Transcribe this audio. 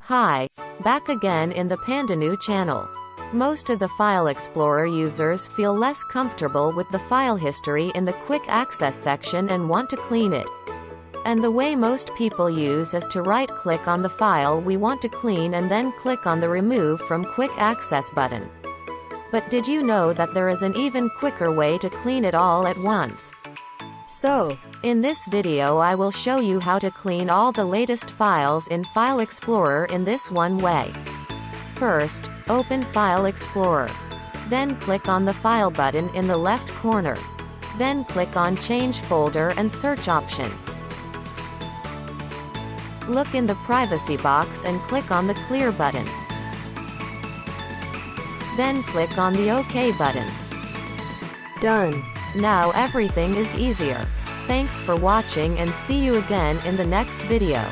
Hi, back again in the PandaNew channel. Most of the File Explorer users feel less comfortable with the file history in the Quick Access section and want to clean it. And the way most people use is to right-click on the file we want to clean and then click on the Remove from Quick Access button. But did you know that there is an even quicker way to clean it all at once? So, in this video I will show you how to clean all the latest files in File Explorer in this one way. First, open File Explorer. Then click on the File button in the left corner. Then click on Change Folder and Search option. Look in the Privacy box and click on the Clear button. Then click on the OK button. Done. Now everything is easier. Thanks for watching and see you again in the next video.